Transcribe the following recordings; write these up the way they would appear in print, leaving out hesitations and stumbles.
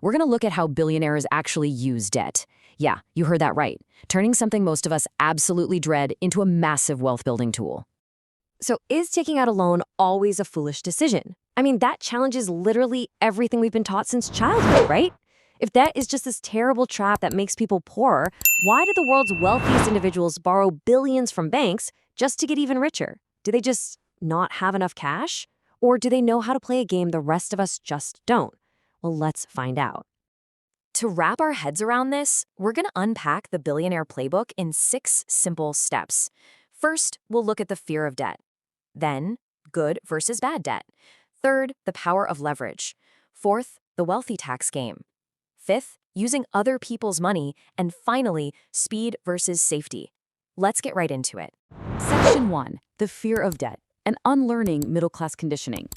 we're going to look at how billionaires actually use debt. Yeah, you heard that right. Turning something most of us absolutely dread into a massive wealth-building tool. So is taking out a loan always a foolish decision? I mean, that challenges literally everything we've been taught since childhood, right? If debt is just this terrible trap that makes people poorer, why do the world's wealthiest individuals borrow billions from banks just to get even richer? Do they just not have enough cash? Or do they know how to play a game the rest of us just don't? Well, let's find out. To wrap our heads around this, we're going to unpack the billionaire playbook in 6 simple steps. First, we'll look at the fear of debt. Then, good versus bad debt. Third, the power of leverage. Fourth, the wealthy tax game. Fifth, using other people's money. And finally, speed versus safety. Let's get right into it. Section 1, the fear of debt, and unlearning middle-class conditioning.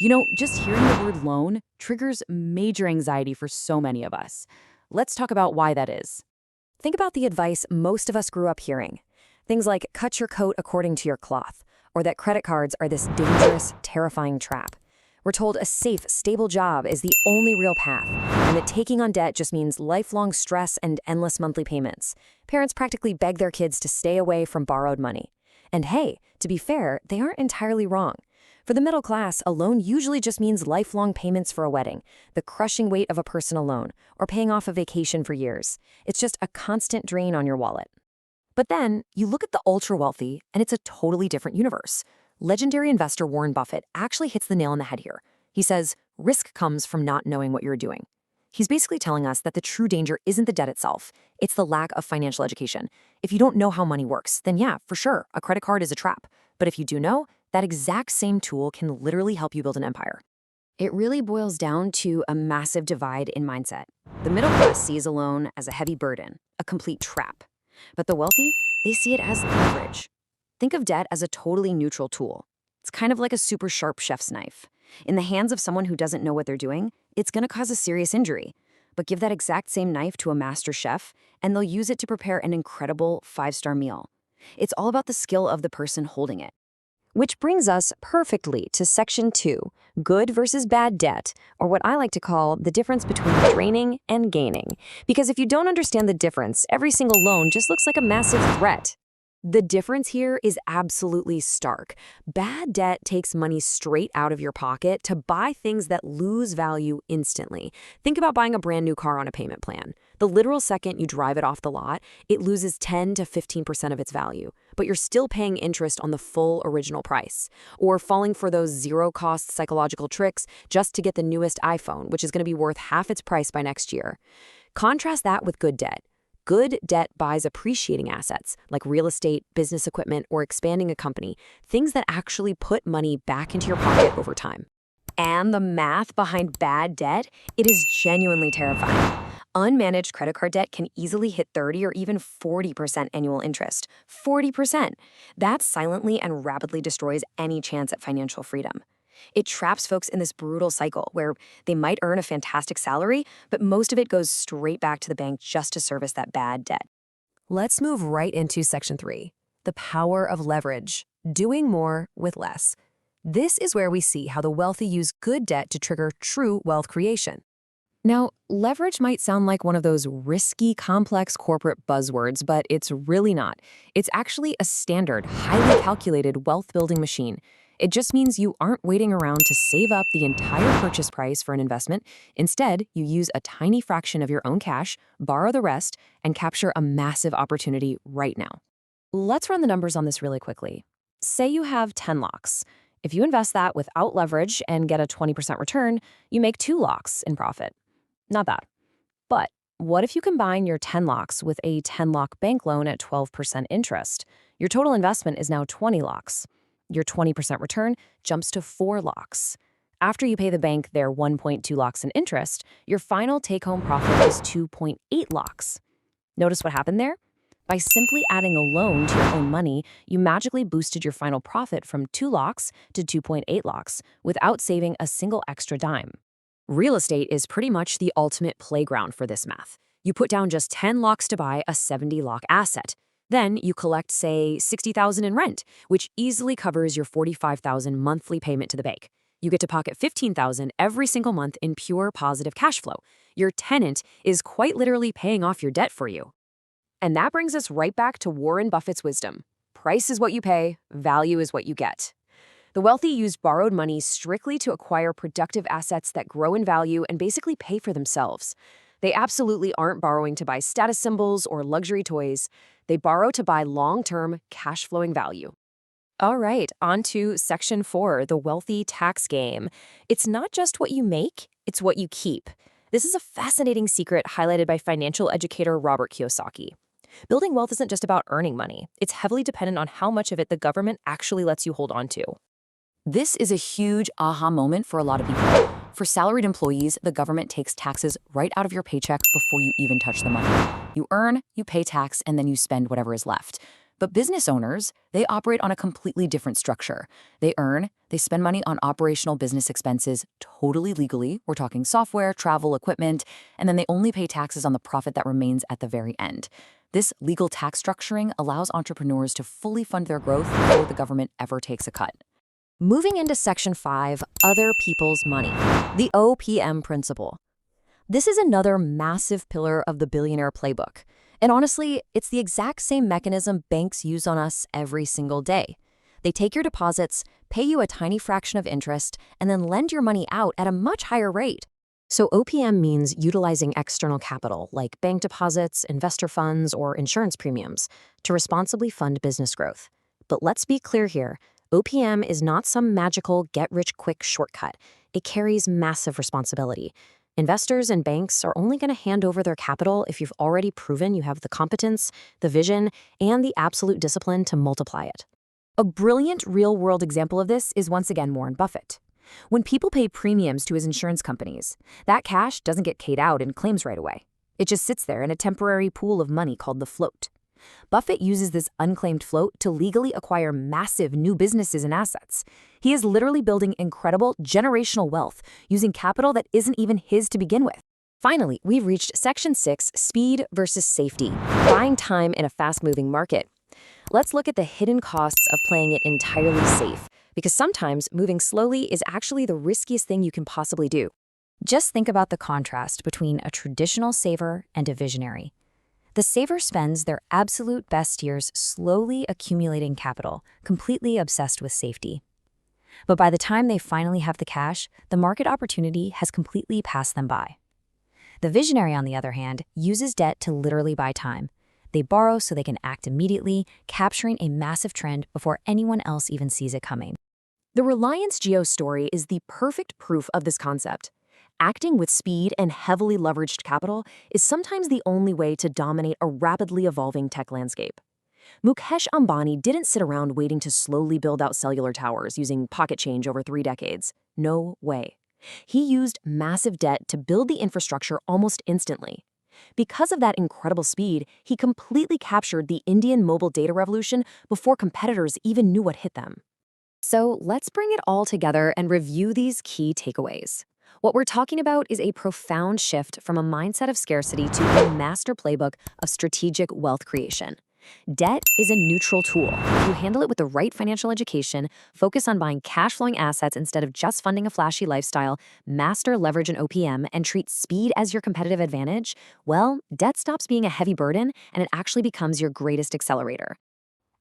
You know, just hearing the word loan triggers major anxiety for so many of us. Let's talk about why that is. Think about the advice most of us grew up hearing. Things like cut your coat according to your cloth, or that credit cards are this dangerous, terrifying trap. We're told a safe, stable job is the only real path, and that taking on debt just means lifelong stress and endless monthly payments. Parents practically beg their kids to stay away from borrowed money. And hey, to be fair, they aren't entirely wrong. For the middle class, a loan usually just means lifelong payments for a wedding, the crushing weight of a personal loan, or paying off a vacation for years. It's just a constant drain on your wallet. But then, you look at the ultra-wealthy, and it's a totally different universe. Legendary investor Warren Buffett actually hits the nail on the head here. He says, risk comes from not knowing what you're doing. He's basically telling us that the true danger isn't the debt itself, it's the lack of financial education. If you don't know how money works, then yeah, for sure, a credit card is a trap. But if you do know, that exact same tool can literally help you build an empire. It really boils down to a massive divide in mindset. The middle class sees a loan as a heavy burden, a complete trap. But the wealthy, they see it as leverage. Think of debt as a totally neutral tool. It's kind of like a super sharp chef's knife. In the hands of someone who doesn't know what they're doing, it's going to cause a serious injury. But give that exact same knife to a master chef, and they'll use it to prepare an incredible 5-star meal. It's all about the skill of the person holding it. Which brings us perfectly to Section 2, good versus bad debt, or what I like to call the difference between draining and gaining. Because if you don't understand the difference, every single loan just looks like a massive threat. The difference here is absolutely stark. Bad debt takes money straight out of your pocket to buy things that lose value instantly. Think about buying a brand new car on a payment plan. The literal second you drive it off the lot, it loses 10 to 15% of its value, but you're still paying interest on the full original price. Or falling for those zero-cost psychological tricks just to get the newest iPhone, which is going to be worth half its price by next year. Contrast that with good debt. Good debt buys appreciating assets, like real estate, business equipment, or expanding a company, things that actually put money back into your pocket over time. And the math behind bad debt, it is genuinely terrifying. Unmanaged credit card debt can easily hit 30 or even 40% annual interest. 40%! That silently and rapidly destroys any chance at financial freedom. It traps folks in this brutal cycle where they might earn a fantastic salary, but most of it goes straight back to the bank just to service that bad debt. Let's move right into Section 3, the power of leverage, doing more with less. This is where we see how the wealthy use good debt to trigger true wealth creation. Now, leverage might sound like one of those risky, complex corporate buzzwords, but it's really not. It's actually a standard, highly calculated wealth-building machine. It just means you aren't waiting around to save up the entire purchase price for an investment. Instead, you use a tiny fraction of your own cash, borrow the rest, and capture a massive opportunity right now. Let's run the numbers on this really quickly. Say you have 10 locks. If you invest that without leverage and get a 20% return, you make 2 locks in profit. Not bad. But what if you combine your 10 locks with a 10-lock bank loan at 12% interest? Your total investment is now 20 locks. Your 20% return jumps to 4 locks. After you pay the bank their 1.2 locks in interest, your final take-home profit is 2.8 locks. Notice what happened there? By simply adding a loan to your own money, you magically boosted your final profit from 2 locks to 2.8 locks without saving a single extra dime. Real estate is pretty much the ultimate playground for this math. You put down just 10 locks to buy a 70-lock asset. Then you collect, say, $60,000 in rent, which easily covers your $45,000 monthly payment to the bank. You get to pocket $15,000 every single month in pure positive cash flow. Your tenant is quite literally paying off your debt for you. And that brings us right back to Warren Buffett's wisdom. Price is what you pay, value is what you get. The wealthy used borrowed money strictly to acquire productive assets that grow in value and basically pay for themselves. They absolutely aren't borrowing to buy status symbols or luxury toys. They borrow to buy long-term, cash-flowing value. All right, on to Section 4, the wealthy tax game. It's not just what you make, it's what you keep. This is a fascinating secret highlighted by financial educator Robert Kiyosaki. Building wealth isn't just about earning money. It's heavily dependent on how much of it the government actually lets you hold on to. This is a huge aha moment for a lot of people. For salaried employees, the government takes taxes right out of your paycheck before you even touch the money. You earn, you pay tax, and then you spend whatever is left. But business owners, they operate on a completely different structure. They earn, they spend money on operational business expenses totally legally. We're talking software, travel, equipment, and then they only pay taxes on the profit that remains at the very end. This legal tax structuring allows entrepreneurs to fully fund their growth before the government ever takes a cut. Moving into Section 5, Other People's Money, the OPM principle. This is another massive pillar of the billionaire playbook. And honestly, it's the exact same mechanism banks use on us every single day. They take your deposits, pay you a tiny fraction of interest, and then lend your money out at a much higher rate. So OPM means utilizing external capital, like bank deposits, investor funds, or insurance premiums, to responsibly fund business growth. But let's be clear here. OPM is not some magical get-rich-quick shortcut. It carries massive responsibility. Investors and banks are only going to hand over their capital if you've already proven you have the competence, the vision, and the absolute discipline to multiply it. A brilliant real-world example of this is once again Warren Buffett. When people pay premiums to his insurance companies, that cash doesn't get paid out in claims right away. It just sits there in a temporary pool of money called the float. Buffett uses this unclaimed float to legally acquire massive new businesses and assets. He is literally building incredible generational wealth using capital that isn't even his to begin with. Finally, we've reached Section 6, Speed versus Safety, buying time in a fast-moving market. Let's look at the hidden costs of playing it entirely safe, because sometimes moving slowly is actually the riskiest thing you can possibly do. Just think about the contrast between a traditional saver and a visionary. The saver spends their absolute best years slowly accumulating capital, completely obsessed with safety. But by the time they finally have the cash, the market opportunity has completely passed them by. The visionary, on the other hand, uses debt to literally buy time. They borrow so they can act immediately, capturing a massive trend before anyone else even sees it coming. The Reliance Jio story is the perfect proof of this concept. Acting with speed and heavily leveraged capital is sometimes the only way to dominate a rapidly evolving tech landscape. Mukesh Ambani didn't sit around waiting to slowly build out cellular towers using pocket change over 3 decades. No way. He used massive debt to build the infrastructure almost instantly. Because of that incredible speed, he completely captured the Indian mobile data revolution before competitors even knew what hit them. So let's bring it all together and review these key takeaways. What we're talking about is a profound shift from a mindset of scarcity to a master playbook of strategic wealth creation. Debt is a neutral tool. If you handle it with the right financial education, focus on buying cash-flowing assets instead of just funding a flashy lifestyle, master leverage and OPM, and treat speed as your competitive advantage, well, debt stops being a heavy burden and it actually becomes your greatest accelerator.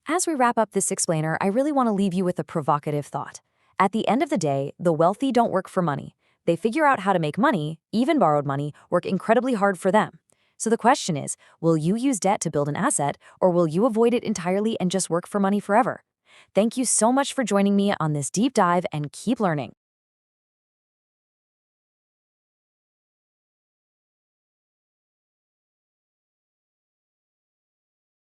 As we wrap up this explainer, I really want to leave you with a provocative thought. At the end of the day, the wealthy don't work for money. They figure out how to make money, even borrowed money, work incredibly hard for them. So the question is, will you use debt to build an asset, or will you avoid it entirely and just work for money forever? Thank you so much for joining me on this deep dive, and keep learning.